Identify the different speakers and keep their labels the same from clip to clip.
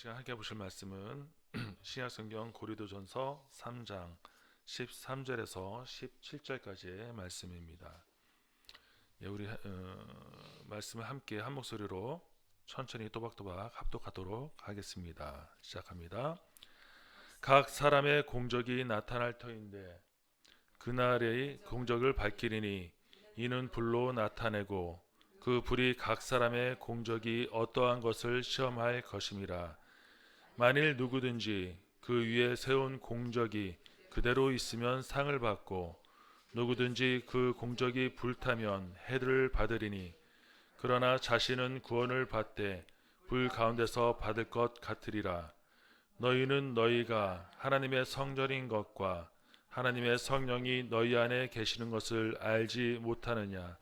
Speaker 1: 시간 함께 보실 말씀은 신약성경 고린도전서 3장 13절에서 17절까지의 말씀입니다. 우리 말씀을 함께 한 목소리로 천천히 또박또박 합독하도록 하겠습니다. 시작합니다. 각 사람의 공적이 나타날 터인데 그날의 공적을 밝히리니 이는 불로 나타내고 그 불이 각 사람의 공적이 어떠한 것을 시험할 것임이라. 만일 누구든지 그 위에 세운 공적이 그대로 있으면 상을 받고 누구든지 그 공적이 불타면 해를 받으리니 그러나 자신은 구원을 받되 불 가운데서 받을 것 같으리라. 너희는 너희가 하나님의 성전인 것과 하나님의 성령이 너희 안에 계시는 것을 알지 못하느냐.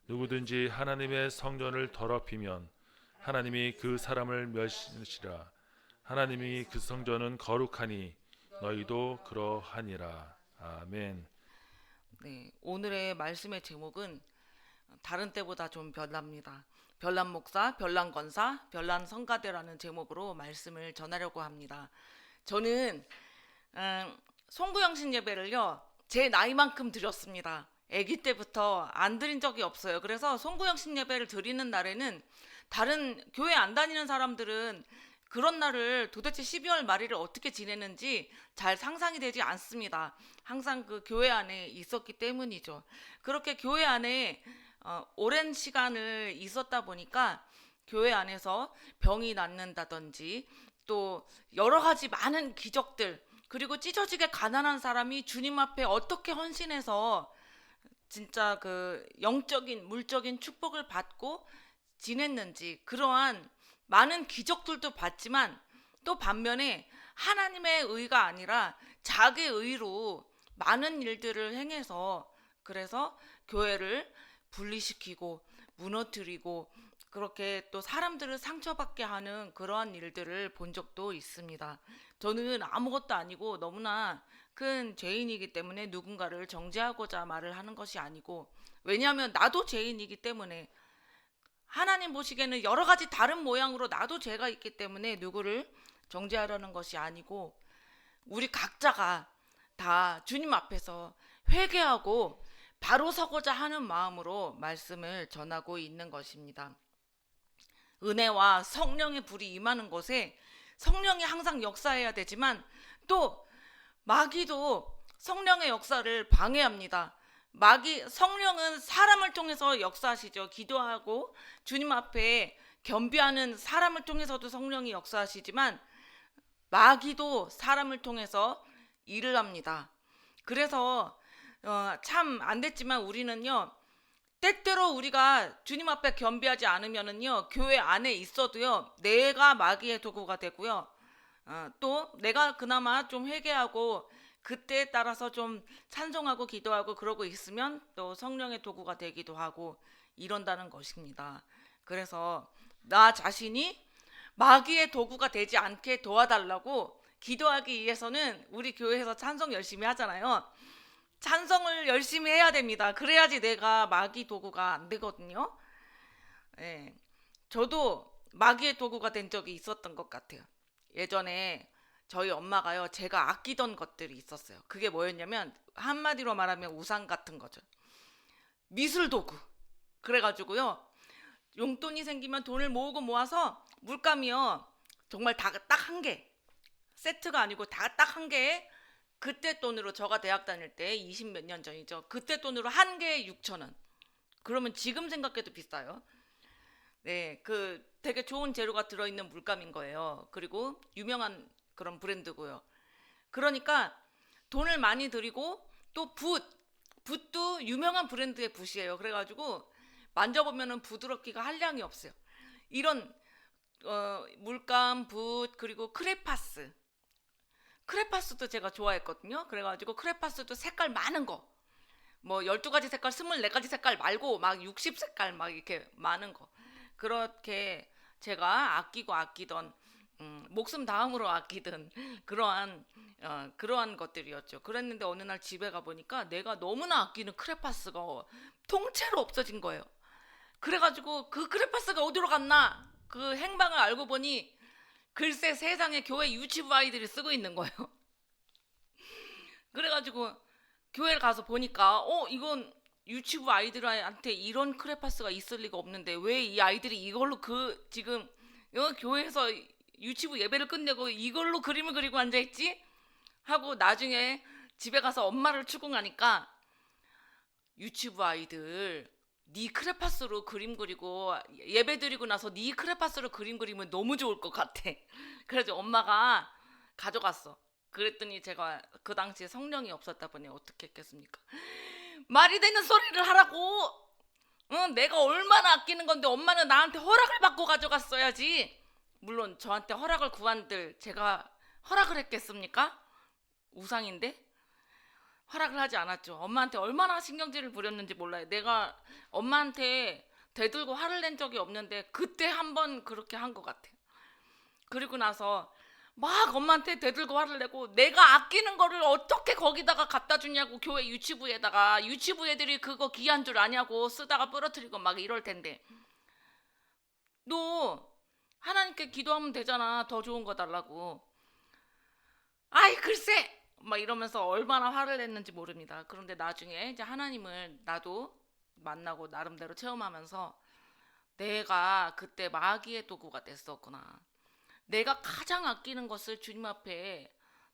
Speaker 1: 누구든지 하나님의 성전을 더럽히면 하나님이 그 사람을 멸시시라. 하나님이 그 성전은 거룩하니 너희도 그러하니라. 아멘.
Speaker 2: 네, 오늘의 말씀의 제목은 다른 때보다 좀 별납니다. 별난 목사, 별난 권사, 별난 성가대라는 제목으로 말씀을 전하려고 합니다. 저는 송구영신 예배를요 제 나이만큼 드렸습니다. 아기 때부터 안 드린 적이 없어요. 그래서 송구영신 예배를 드리는 날에는 다른 교회 안 다니는 사람들은 그런 날을 도대체 12월 말일을 어떻게 지내는지 잘 상상이 되지 않습니다. 항상 그 교회 안에 있었기 때문이죠. 그렇게 교회 안에 오랜 시간을 있었다 보니까 교회 안에서 병이 낫는다든지 또 여러 가지 많은 기적들, 그리고 찢어지게 가난한 사람이 주님 앞에 어떻게 헌신해서 진짜 그 영적인 물적인 축복을 받고 지냈는지, 그러한 많은 기적들도 봤지만 또 반면에 하나님의 의가 아니라 자기의 의로 많은 일들을 행해서 그래서 교회를 분리시키고 무너뜨리고 그렇게 또 사람들을 상처받게 하는 그러한 일들을 본 적도 있습니다. 저는 아무것도 아니고 너무나 큰 죄인이기 때문에 누군가를 정죄하고자 말을 하는 것이 아니고, 왜냐하면 나도 죄인이기 때문에, 하나님 보시기에는 여러 가지 다른 모양으로 나도 죄가 있기 때문에 누구를 정죄하려는 것이 아니고, 우리 각자가 다 주님 앞에서 회개하고 바로 서고자 하는 마음으로 말씀을 전하고 있는 것입니다. 은혜와 성령의 불이 임하는 곳에 성령이 항상 역사해야 되지만 또 마귀도 성령의 역사를 방해합니다. 성령은 사람을 통해서 역사하시죠. 기도하고 주님 앞에 겸비하는 사람을 통해서도 성령이 역사하시지만 마귀도 사람을 통해서 일을 합니다. 그래서 참 안 됐지만 우리는요, 때때로 우리가 주님 앞에 겸비하지 않으면은요, 교회 안에 있어도요, 내가 마귀의 도구가 되고요, 또 내가 그나마 좀 회개하고 그때에 따라서 좀 찬송하고 기도하고 그러고 있으면 또 성령의 도구가 되기도 하고 이런다는 것입니다. 그래서 나 자신이 마귀의 도구가 되지 않게 도와달라고 기도하기 위해서는 우리 교회에서 찬송 열심히 하잖아요. 찬송을 열심히 해야 됩니다. 그래야지 내가 마귀 도구가 안 되거든요. 네, 저도 마귀의 도구가 된 적이 있었던 것 같아요. 예전에 저희 엄마가요, 제가 아끼던 것들이 있었어요. 그게 뭐였냐면 한마디로 말하면 우상 같은 거죠. 미술 도구. 그래가지고요, 용돈이 생기면 돈을 모으고 모아서 물감이요, 정말 다 딱 한 개, 세트가 아니고 다 딱 한 개에, 그때 돈으로, 저가 대학 다닐 때 20 몇 년 전이죠, 그때 돈으로 한 개에 6,000원. 그러면 지금 생각해도 비싸요. 네, 그 되게 좋은 재료가 들어있는 물감인 거예요. 그리고 유명한 그런 브랜드고요. 그러니까 돈을 많이 들이고, 또 붓도 유명한 브랜드의 붓이에요. 그래가지고 만져보면은 부드럽기가 한량이 없어요. 이런 물감, 붓, 그리고 크레파스도 제가 좋아했거든요. 그래가지고 크레파스도 색깔 많은 거, 뭐 12가지 색깔, 24가지 색깔 말고 막 60색깔 막 이렇게 많은 거, 그렇게 제가 아끼던 목숨 다음으로 아끼던 그러한 것들이었죠. 그랬는데 어느 날 집에 가보니까 내가 너무나 아끼는 크레파스가 통째로 없어진 거예요. 그래가지고 그 크레파스가 어디로 갔나 그 행방을 알고 보니 글쎄 세상에 교회 유치부 아이들이 쓰고 있는 거예요. 그래가지고 교회를 가서 보니까 이건 유치부 아이들한테 이런 크레파스가 있을 리가 없는데 왜 이 아이들이 이걸로 지금 교회에서 유치부 예배를 끝내고 이걸로 그림을 그리고 앉아있지? 하고 나중에 집에 가서 엄마를 추궁하니까 유치부 아이들 네 크레파스로 그림 그리고 예배 드리고 나서 네 크레파스로 그림 그리면 너무 좋을 것 같아. 그래서 엄마가 가져갔어. 그랬더니 제가 그 당시에 성령이 없었다 보니 어떻게 했겠습니까? 말이 되는 소리를 하라고. 내가 얼마나 아끼는 건데 엄마는 나한테 허락을 받고 가져갔어야지. 물론 저한테 허락을 구한들 제가 허락을 했겠습니까? 우상인데 허락을 하지 않았죠. 엄마한테 얼마나 신경질을 부렸는지 몰라요. 내가 엄마한테 대들고 화를 낸 적이 없는데 그때 한번 그렇게 한 것 같아요. 그리고 나서 막 엄마한테 대들고 화를 내고 내가 아끼는 거를 어떻게 거기다가 갖다 주냐고 교회 유치부에다가 유치부 애들이 그거 귀한 줄 아냐고 쓰다가 부러뜨리고 막 이럴 텐데 너 하나님께 기도하면 되잖아. 더 좋은 거 달라고. 아이 글쎄 막 이러면서 얼마나 화를 냈는지 모릅니다. 그런데 나중에 이제 하나님을 나도 만나고 나름대로 체험하면서 내가 그때 마귀의 도구가 됐었구나. 내가 가장 아끼는 것을 주님 앞에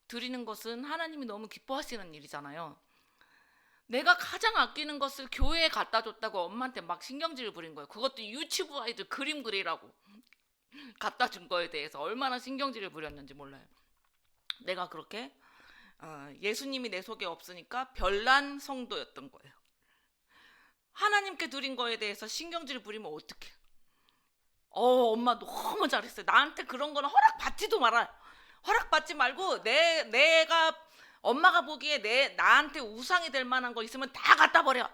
Speaker 2: 드리는 것은 하나님이 너무 기뻐하시는 일이잖아요. 내가 가장 아끼는 것을 교회에 갖다 줬다고 엄마한테 막 신경질을 부린 거예요. 그것도 유치부 아이들 그림 그리라고 갖다 준 거에 대해서 얼마나 신경질을 부렸는지 몰라요. 내가 그렇게 예수님이 내 속에 없으니까 별난 성도였던 거예요. 하나님께 드린 거에 대해서 신경질을 부리면 어떡해. 엄마 너무 잘했어요. 나한테 그런 거는 허락받지도 말아요. 허락받지 말고 내가 엄마가 보기에 나한테 우상이 될 만한 거 있으면 다 갖다 버려.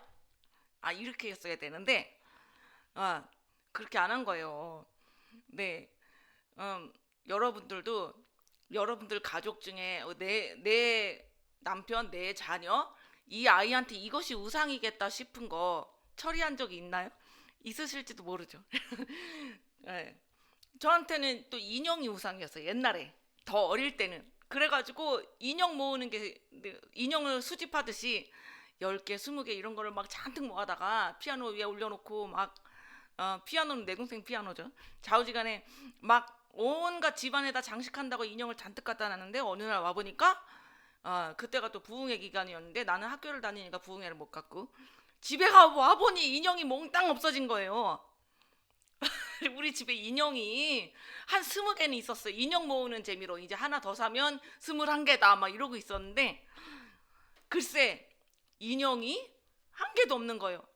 Speaker 2: 이렇게 했어야 되는데 그렇게 안 한 거예요. 네, 여러분들도 여러분들 가족 중에 내 남편, 내 자녀 이 아이한테 이것이 우상이겠다 싶은 거 처리한 적이 있나요? 있으실지도 모르죠. 네. 저한테는 또 인형이 우상이었어요. 옛날에 더 어릴 때는. 그래가지고 인형 모으는 게 인형을 수집하듯이 10개, 20개 이런 거를 막 잔뜩 모아다가 피아노 위에 올려놓고 막 피아노는 내 동생 피아노죠. 좌우지간에 막 온갖 집안에다 장식한다고 인형을 잔뜩 갖다 놨는데 어느 날 와보니까 그때가 또 부흥회 기간이었는데 나는 학교를 다니니까 부흥회를 못 갔고 집에 와보니 인형이 몽땅 없어진 거예요. 우리 집에 인형이 한 20개는 있었어요. 인형 모으는 재미로 이제 하나 더 사면 21개다 막 이러고 있었는데 글쎄 인형이 한 개도 없는 거예요.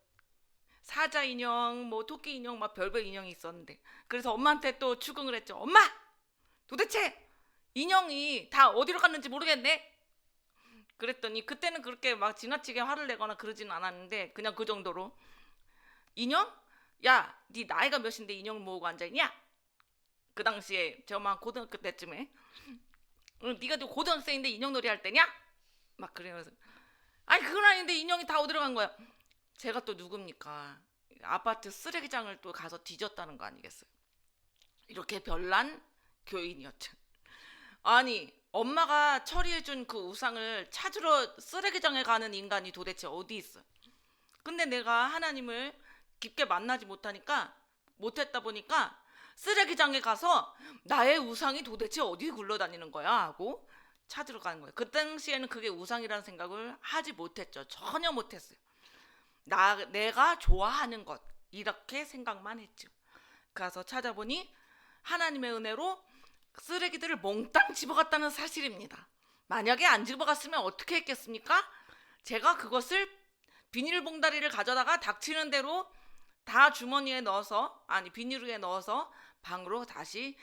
Speaker 2: 사자 인형, 뭐 토끼 인형, 막 별별 인형이 있었는데 그래서 엄마한테 또 추궁을 했죠. 엄마! 도대체 인형이 다 어디로 갔는지 모르겠네. 그랬더니 그때는 그렇게 막 지나치게 화를 내거나 그러지는 않았는데 그냥 그 정도로 인형? 야, 네 나이가 몇인데 인형 모으고 앉아있냐? 그 당시에 저만 고등학교 때쯤에 네가 또 고등학생인데 인형놀이 할 때냐? 막 그러면서 아니 그건 아닌데 인형이 다 어디로 간 거야? 제가 또 누굽니까? 아파트 쓰레기장을 또 가서 뒤졌다는 거 아니겠어요? 이렇게 별난 교인이었죠. 아니 엄마가 처리해준 그 우상을 찾으러 쓰레기장에 가는 인간이 도대체 어디 있어? 근데 내가 하나님을 깊게 만나지 못했다 보니까 쓰레기장에 가서 나의 우상이 도대체 어디 굴러다니는 거야 하고 찾으러 가는 거예요. 그 당시에는 그게 우상이라는 생각을 하지 못했죠. 전혀 못했어요. 내가 좋아하는 것 이렇게 생각만 했죠. 가서 찾아보니 하나님의 은혜로 쓰레기들을 몽땅 집어갔다는 사실입니다. 만약에 안 집어갔으면 어떻게 했겠습니까? 제가 그것을 비닐봉다리를 가져다가 닥치는 대로 다 주머니에 넣어서 비닐에 넣어서 방으로 다시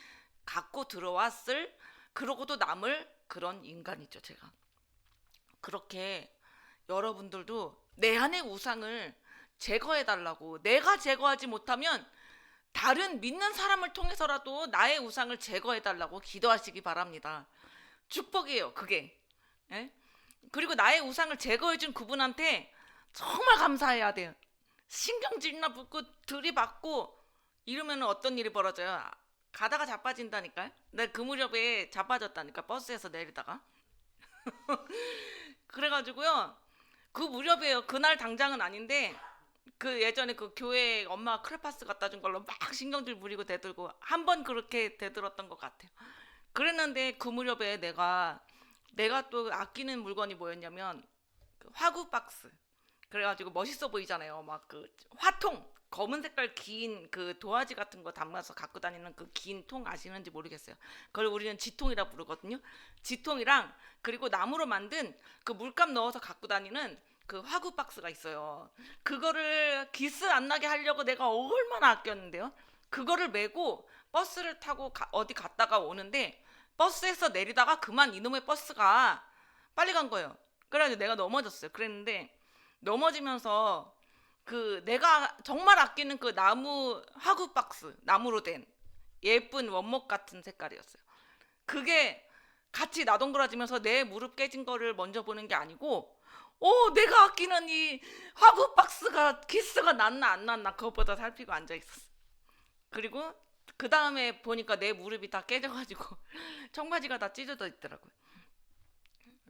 Speaker 2: 갖고 들어왔을 그러고도 남을 그런 인간이죠. 제가 그렇게 여러분들도 내 안의 우상을 제거해달라고 내가 제거하지 못하면 다른 믿는 사람을 통해서라도 나의 우상을 제거해달라고 기도하시기 바랍니다. 축복이에요 그게. 예? 그리고 나의 우상을 제거해준 그분한테 정말 감사해야 돼요. 신경질이나 붓고 들이받고 이러면 어떤 일이 벌어져요? 가다가 자빠진다니까요. 내가 그 무렵에 자빠졌다니까 버스에서 내리다가. 그래가지고요. 그 무렵에요. 그날 당장은 아닌데 그 예전에 그 교회 엄마가 크레파스 갖다 준 걸로 막 신경질 부리고 대들고 한 번 그렇게 대들었던 것 같아요. 그랬는데 그 무렵에 내가 또 아끼는 물건이 뭐였냐면 그 화구 박스. 그래가지고 멋있어 보이잖아요. 막 그 화통 검은 색깔 긴 그 도화지 같은 거 담아서 갖고 다니는 그 긴 통 아시는지 모르겠어요. 그걸 우리는 지통이라 부르거든요. 지통이랑 그리고 나무로 만든 그 물감 넣어서 갖고 다니는 그 화구 박스가 있어요. 그거를 기스 안 나게 하려고 내가 얼마나 아꼈는데요. 그거를 메고 버스를 타고 어디 갔다가 오는데 버스에서 내리다가 그만 이놈의 버스가 빨리 간 거예요. 그래가지고 내가 넘어졌어요. 그랬는데 넘어지면서 그 내가 정말 아끼는 그 나무 화구 박스, 나무로 된 예쁜 원목 같은 색깔이었어요. 그게 같이 나동그라지면서 내 무릎 깨진 거를 먼저 보는 게 아니고 내가 아끼는 이 화구 박스가 기스가 났나 안 났나 그것보다 살피고 앉아 있었어. 그리고 그 다음에 보니까 내 무릎이 다 깨져가지고 청바지가 다 찢어져 있더라고요.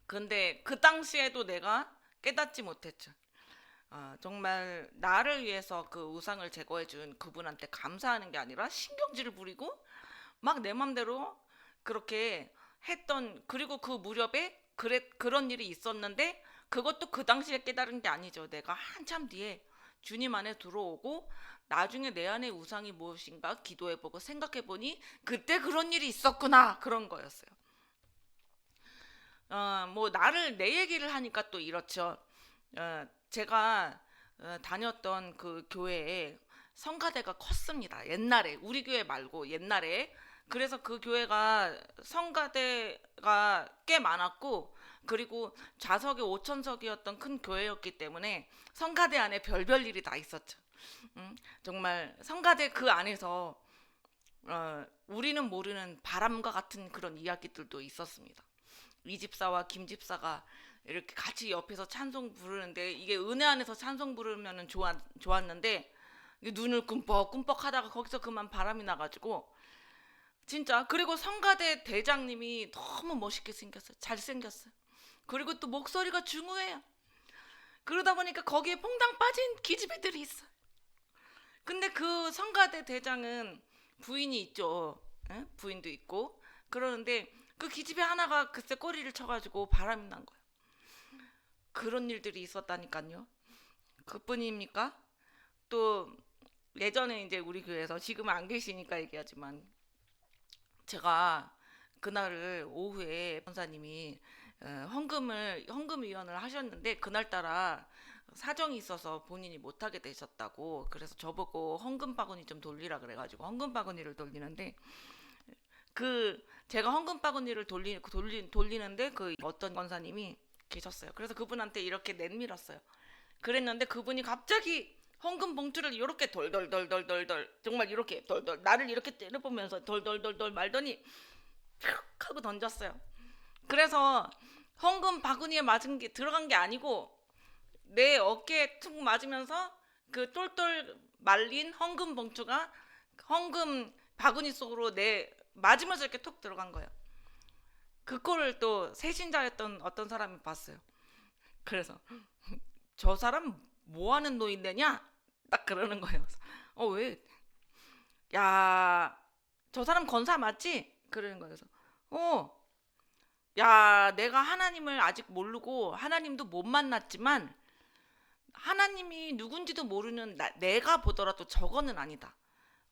Speaker 2: 근데 그 당시에도 내가 깨닫지 못했죠. 정말 나를 위해서 그 우상을 제거해준 그분한테 감사하는 게 아니라 신경질을 부리고 막 내 맘대로 그렇게 했던, 그리고 그 무렵에 그런 일이 있었는데 그것도 그 당시에 깨달은 게 아니죠. 내가 한참 뒤에 주님 안에 들어오고 나중에 내 안의 우상이 무엇인가 기도해보고 생각해보니 그때 그런 일이 있었구나, 그런 거였어요. 뭐 나를 내 얘기를 하니까 또 이렇죠. 제가 다녔던 그 교회에 성가대가 컸습니다. 옛날에 우리 교회 말고 옛날에. 그래서 그 교회가 성가대가 꽤 많았고 그리고 좌석이 5천석이었던 큰 교회였기 때문에 성가대 안에 별별 일이 다 있었죠. 정말 성가대 그 안에서 우리는 모르는 바람과 같은 그런 이야기들도 있었습니다. 이 집사와 김 집사가 이렇게 같이 옆에서 찬송 부르는데 이게 은혜 안에서 찬송 부르면은 좋았는데 눈을 꿈뻑꿈뻑 하다가 거기서 그만 바람이 나가지고 진짜. 그리고 성가대 대장님이 너무 멋있게 생겼어요. 잘생겼어요. 그리고 또 목소리가 중후해요. 그러다 보니까 거기에 퐁당 빠진 기집애들이 있어요. 근데 그 성가대 대장은 부인이 있죠. 에? 부인도 있고 그러는데 그 기집애 하나가 글쎄 꼬리를 쳐가지고 바람이 난 거예요. 그런 일들이 있었다니까요. 그뿐입니까? 또 예전에 이제 우리 교회에서, 지금은 안 계시니까 얘기하지만, 제가 그날을 오후에 권사님이 헌금위원을 하셨는데 그날따라 사정이 있어서 본인이 못하게 되셨다고, 그래서 저보고 헌금 바구니 좀 돌리라 그래가지고 헌금 바구니를 돌리는데 제가 헌금 바구니를 돌리는데 그 어떤 권사님이 계셨어요. 그래서 그분한테 이렇게 내밀었어요. 그랬는데 그분이 갑자기 헌금 봉투를 이렇게 덜덜덜덜덜 정말 이렇게 덜덜 나를 이렇게 때려보면서 덜덜덜덜 말더니 툭 하고 던졌어요. 그래서 헌금 바구니에 들어간 게 아니고 내 어깨에 툭 맞으면서 그 똘똘 말린 헌금 봉투가 헌금 바구니 속으로 맞으면서 이렇게 톡 들어간 거예요. 그 꼴을 또 새신자였던 어떤 사람이 봤어요. 그래서 저 사람 뭐 하는 노인네냐? 딱 그러는 거예요. 왜? 야, 저 사람 권사 맞지? 그러는 거예요. 야, 내가 하나님을 아직 모르고 하나님도 못 만났지만 하나님이 누군지도 모르는 내가 보더라도 저거는 아니다.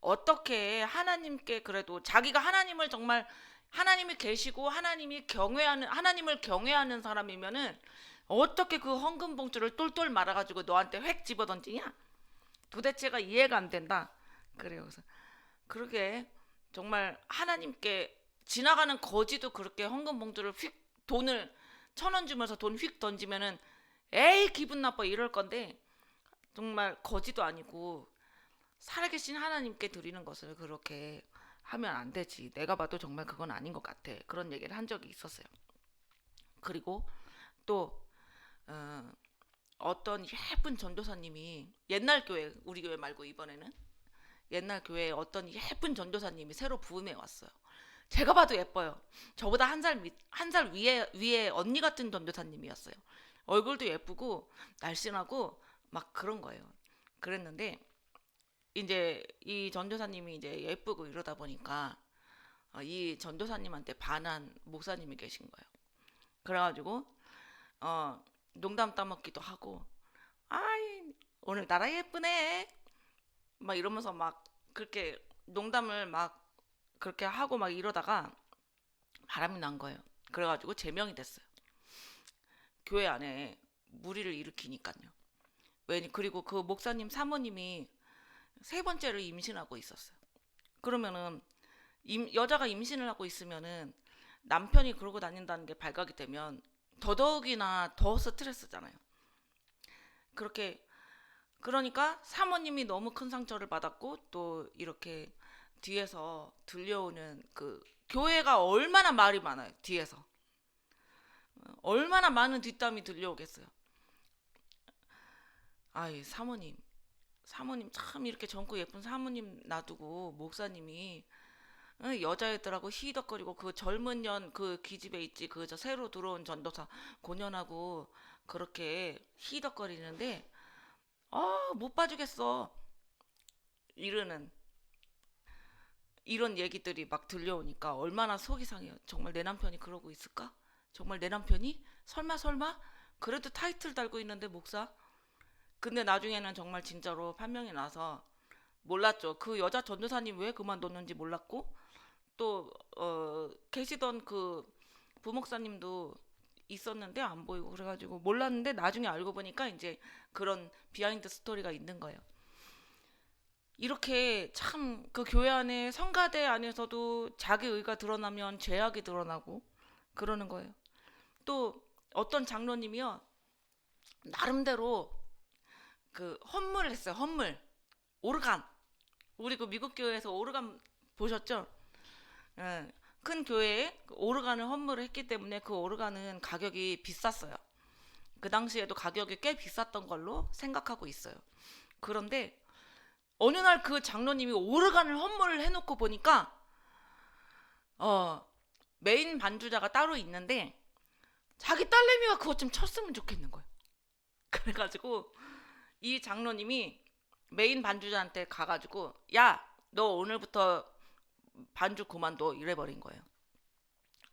Speaker 2: 어떻게 하나님께, 그래도 자기가 하나님을 정말, 하나님이 계시고 하나님을 경외하는 사람이면은 어떻게 그 헌금 봉투를 똘똘 말아가지고 너한테 획 집어던지냐? 도대체가 이해가 안 된다. 그래요. 그래서 그러게 정말 하나님께 지나가는 거지도 그렇게 헌금 봉투를 돈을 1,000원 주면서 돈 휙 던지면은 에이 기분 나빠 이럴 건데, 정말 거지도 아니고 살아계신 하나님께 드리는 것을 그렇게 하면 안 되지. 내가 봐도 정말 그건 아닌 것 같아. 그런 얘기를 한 적이 있었어요. 그리고 또 어떤 예쁜 전도사님이, 옛날 교회, 우리 교회 말고 이번에는 옛날 교회에 어떤 예쁜 전도사님이 새로 부임해 왔어요. 제가 봐도 예뻐요. 저보다 한 살 위에 언니 같은 전도사님이었어요. 얼굴도 예쁘고 날씬하고 막 그런 거예요. 그랬는데 이제 이 전도사님이 이제 예쁘고 이러다 보니까 이 전도사님한테 반한 목사님이 계신 거예요. 그래가지고 농담 따먹기도 하고, 아이 오늘따라 예쁘네 막 이러면서 막 그렇게 농담을 막 그렇게 하고 막 이러다가 바람이 난 거예요. 그래가지고 제명이 됐어요. 교회 안에 무리를 일으키니까요. 그리고 그 목사님 사모님이 세 번째를 임신하고 있었어요. 그러면은 여자가 임신을 하고 있으면은 남편이 그러고 다닌다는 게 발각이 되면 더더욱이나 더 스트레스잖아요. 그러니까 사모님이 너무 큰 상처를 받았고, 또 이렇게 뒤에서 들려오는 그 교회가 얼마나 말이 많아요. 뒤에서 얼마나 많은 뒷담이 들려오겠어요. 아이 사모님 참 이렇게 젊고 예쁜 사모님 놔두고 목사님이 여자애들하고 히덕거리고, 그 젊은 년 그 기집애 있지, 그 저 새로 들어온 전도사 고년하고 그렇게 히덕거리는데 못 봐주겠어 이러는 이런 얘기들이 막 들려오니까 얼마나 속이 상해요. 정말 내 남편이 그러고 있을까? 정말 내 남편이? 설마? 그래도 타이틀 달고 있는데 목사? 근데 나중에는 정말 진짜로 판명이 나서 몰랐죠. 그 여자 전도사님 왜 그만뒀는지 몰랐고, 또 계시던 그 부목사님도 있었는데 안 보이고, 그래가지고 몰랐는데 나중에 알고 보니까 이제 그런 비하인드 스토리가 있는 거예요. 이렇게 참 그 교회 안에 성가대 안에서도 자기 의가 드러나면 죄악이 드러나고 그러는 거예요. 또 어떤 장로님이요, 나름대로 그 헌물을 했어요. 헌물, 오르간. 우리 그 미국 교회에서 오르간 보셨죠? 예, 큰 교회에 그 오르간을 헌물을 했기 때문에 그 오르간은 가격이 비쌌어요. 그 당시에도 가격이 꽤 비쌌던 걸로 생각하고 있어요. 그런데 어느 날 그 장로님이 오르간을 헌물을 해놓고 보니까 메인 반주자가 따로 있는데 자기 딸내미가 그것 좀 쳤으면 좋겠는 거예요. 그래가지고 이 장로님이 메인 반주자한테 가가지고, 야, 너 오늘부터 반주 그만둬 이래버린 거예요.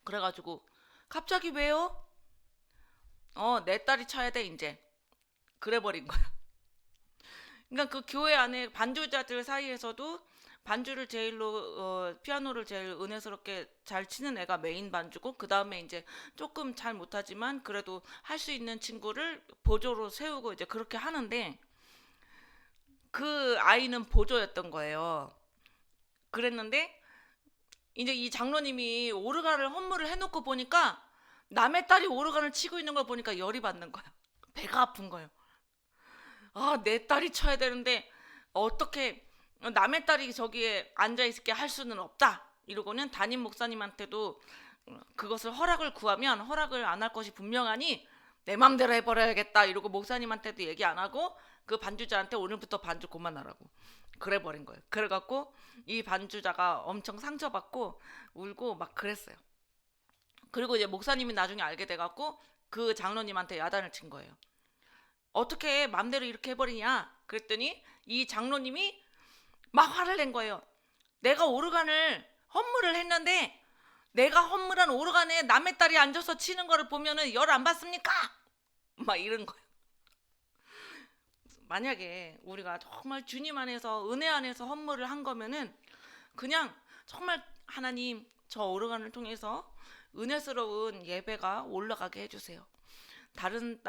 Speaker 2: 그래가지고 갑자기 왜요? 내 딸이 쳐야 돼 이제. 그래버린 거예요. 그러니까 그 교회 안에 반주자들 사이에서도 반주를 제일로 피아노를 제일 은혜스럽게 잘 치는 애가 메인 반주고, 그 다음에 이제 조금 잘 못하지만 그래도 할 수 있는 친구를 보조로 세우고 이제 그렇게 하는데, 그 아이는 보조였던 거예요. 그랬는데 이제 이 장로님이 오르간을 헌물을 해놓고 보니까 남의 딸이 오르간을 치고 있는 걸 보니까 열이 받는 거야. 배가 아픈 거예요. 내 딸이 쳐야 되는데 어떻게 남의 딸이 저기에 앉아있게 할 수는 없다 이러고는 담임 목사님한테도 그것을 허락을 구하면 허락을 안 할 것이 분명하니 내 맘대로 해버려야겠다 이러고 목사님한테도 얘기 안 하고 그 반주자한테 오늘부터 반주 그만하라고 그래버린 거예요. 그래갖고 이 반주자가 엄청 상처받고 울고 막 그랬어요. 그리고 이제 목사님이 나중에 알게 돼갖고 그 장로님한테 야단을 친 거예요. 어떻게 맘대로 이렇게 해버리냐 그랬더니 이 장로님이 막 화를 낸 거예요. 내가 오르간을 헌물을 했는데 내가 헌물한 오르간에 남의 딸이 앉아서 치는 거를 보면은 열 안 받습니까? 막 이런 거예요. 만약에 우리가 정말 주님 안에서 은혜 안에서 헌물을 한 거면은 그냥 정말 하나님 저 오르간을 통해서 은혜스러운 예배가 올라가게 해주세요. 다른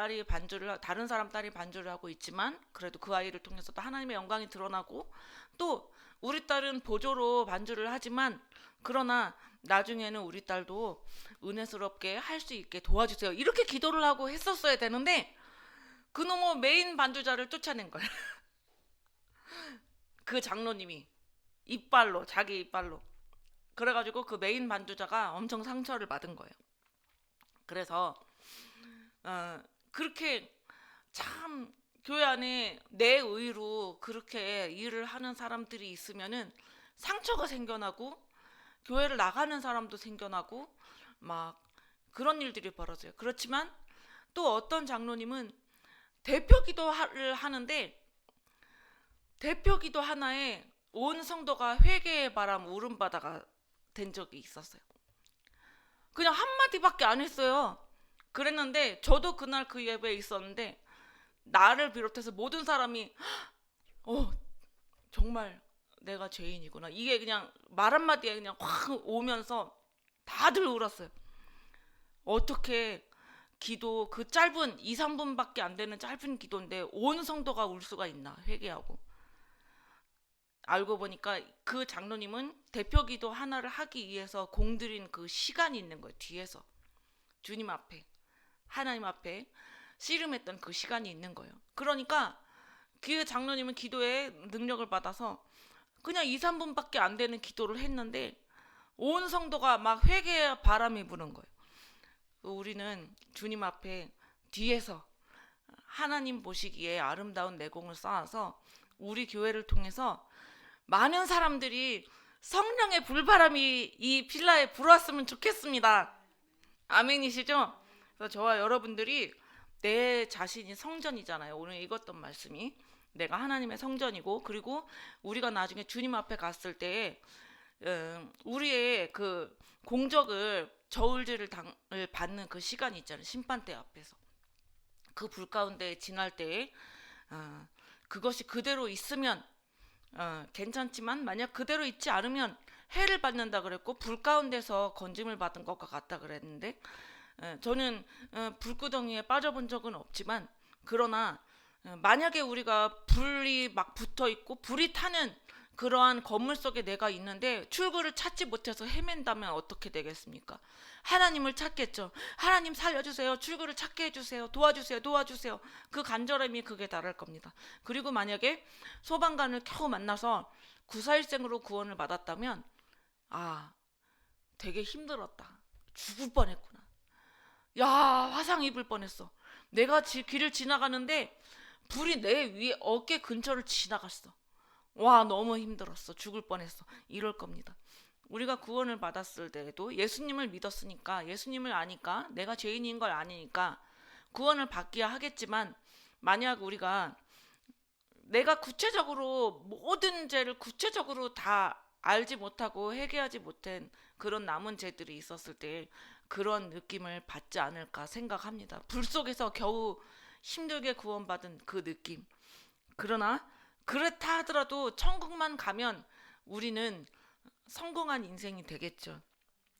Speaker 2: 사람 딸이 반주를 하고 있지만 그래도 그 아이를 통해서도 하나님의 영광이 드러나고, 또 우리 딸은 보조로 반주를 하지만 그러나 나중에는 우리 딸도 은혜스럽게 할 수 있게 도와주세요. 이렇게 기도를 하고 했었어야 되는데 그놈의 메인 반주자를 쫓아낸 거예요. 그 장로님이 자기 이빨로. 그래가지고 그 메인 반주자가 엄청 상처를 받은 거예요. 그래서 그렇게 참 교회 안에 내 의로 그렇게 일을 하는 사람들이 있으면은 상처가 생겨나고 교회를 나가는 사람도 생겨나고 막 그런 일들이 벌어져요. 그렇지만 또 어떤 장로님은 대표 기도를 하는데 대표 기도 하나에 온 성도가 회개의 바람 울음바다가 된 적이 있었어요. 그냥 한마디밖에 안 했어요. 그랬는데 저도 그날 그 예배에 있었는데 나를 비롯해서 모든 사람이 정말 내가 죄인이구나. 이게 그냥 말 한마디에 그냥 확 오면서 다들 울었어요. 어떻게 기도 그 짧은 2, 3분밖에 안 되는 짧은 기도인데 온 성도가 울 수가 있나 회개하고. 알고 보니까 그 장로님은 대표 기도 하나를 하기 위해서 공들인 그 시간이 있는 거예요. 뒤에서 주님 앞에 하나님 앞에 씨름했던 그 시간이 있는 거예요. 그러니까 그 장로님은 기도에 능력을 받아서 그냥 2, 3분밖에 안 되는 기도를 했는데 온 성도가 막 회개의 바람이 부는 거예요. 우리는 주님 앞에 뒤에서 하나님 보시기에 아름다운 내공을 쌓아서 우리 교회를 통해서 많은 사람들이 성령의 불바람이 이 빌라에 불어왔으면 좋겠습니다. 아멘이시죠? 그래서 저와 여러분들이 내 자신이 성전이잖아요. 오늘 읽었던 말씀이 내가 하나님의 성전이고, 그리고 우리가 나중에 주님 앞에 갔을 때 우리의 그 공적을 저울질을 받는 그 시간이 있잖아요. 심판대 앞에서 그 불 가운데 지날 때에 그것이 그대로 있으면 괜찮지만 만약 그대로 있지 않으면 해를 받는다 그랬고 불 가운데서 건짐을 받은 것과 같다 그랬는데 저는 불구덩이에 빠져본 적은 없지만 그러나 만약에 우리가 불이 막 붙어 있고 불이 타는 그러한 건물 속에 내가 있는데 출구를 찾지 못해서 헤맨다면 어떻게 되겠습니까? 하나님을 찾겠죠. 하나님 살려주세요. 출구를 찾게 해주세요. 도와주세요. 도와주세요. 그 간절함이 극에 달할 겁니다. 그리고 만약에 소방관을 겨우 만나서 구사일생으로 구원을 받았다면 되게 힘들었다. 죽을 뻔했구나. 야, 화상 입을 뻔했어. 내가 길을 지나가는데 불이 내 위에 어깨 근처를 지나갔어. 와, 너무 힘들었어. 죽을 뻔했어. 이럴 겁니다. 우리가 구원을 받았을 때에도 예수님을 믿었으니까, 예수님을 아니까, 내가 죄인인 걸 아니니까 구원을 받기야 하겠지만 만약 우리가 내가 구체적으로 모든 죄를 구체적으로 다 알지 못하고 회개하지 못한 그런 남은 죄들이 있었을 때 그런 느낌을 받지 않을까 생각합니다. 불 속에서 겨우 힘들게 구원받은 그 느낌. 그러나 그렇다 하더라도 천국만 가면 우리는 성공한 인생이 되겠죠.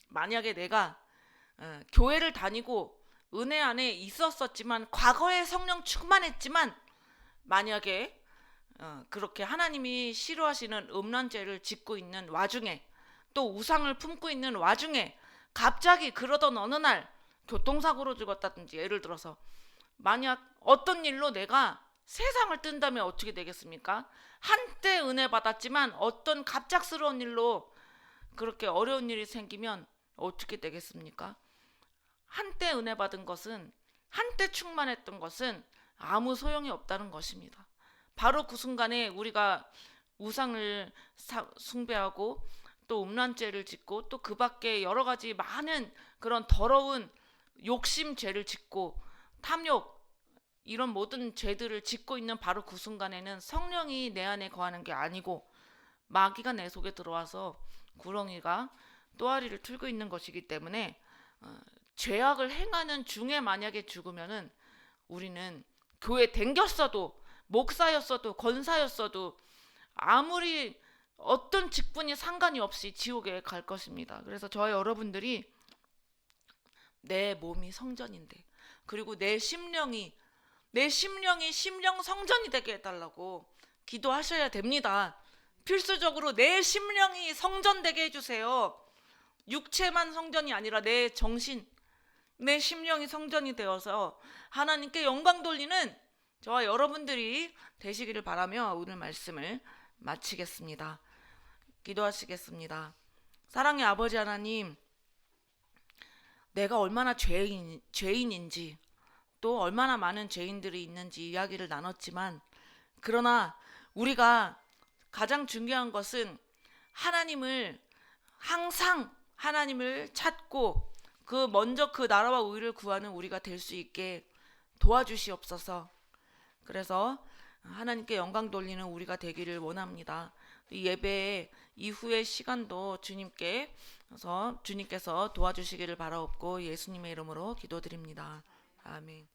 Speaker 2: 만약에 내가 교회를 다니고 은혜 안에 있었지만 과거에 성령 충만했지만 만약에 그렇게 하나님이 싫어하시는 음란죄를 짓고 있는 와중에 또 우상을 품고 있는 와중에 갑자기 그러던 어느 날 교통사고로 죽었다든지 예를 들어서 만약 어떤 일로 내가 세상을 뜬다면 어떻게 되겠습니까? 한때 은혜 받았지만 어떤 갑작스러운 일로 그렇게 어려운 일이 생기면 어떻게 되겠습니까? 한때 은혜 받은 것은 한때 충만했던 것은 아무 소용이 없다는 것입니다. 바로 그 순간에 우리가 우상을 숭배하고 또 음란죄를 짓고 또 그 밖에 여러 가지 많은 그런 더러운 욕심죄를 짓고 탐욕 이런 모든 죄들을 짓고 있는 바로 그 순간에는 성령이 내 안에 거하는 게 아니고 마귀가 내 속에 들어와서 구렁이가 또아리를 틀고 있는 것이기 때문에 죄악을 행하는 중에 만약에 죽으면은 우리는 교회 댕겼어도 목사였어도 권사였어도 아무리 어떤 직분이 상관이 없이 지옥에 갈 것입니다. 그래서 저와 여러분들이 내 몸이 성전인데 그리고 내 심령이 심령 성전이 되게 해달라고 기도하셔야 됩니다. 필수적으로 내 심령이 성전되게 해주세요. 육체만 성전이 아니라 내 정신, 내 심령이 성전이 되어서 하나님께 영광 돌리는 저와 여러분들이 되시기를 바라며 오늘 말씀을 마치겠습니다. 기도하시겠습니다. 사랑의 아버지 하나님, 내가 얼마나 죄인인지 아직도 얼마나 많은 죄인들이 있는지 이야기를 나눴지만, 그러나 우리가 가장 중요한 것은 항상 하나님을 찾고 먼저 그 나라와 의를 구하는 우리가 될 수 있게 도와주시옵소서. 그래서 하나님께 영광 돌리는 우리가 되기를 원합니다. 이 예배 이후의 시간도 주님께서 도와주시기를 바라옵고 예수님의 이름으로 기도드립니다. 아멘.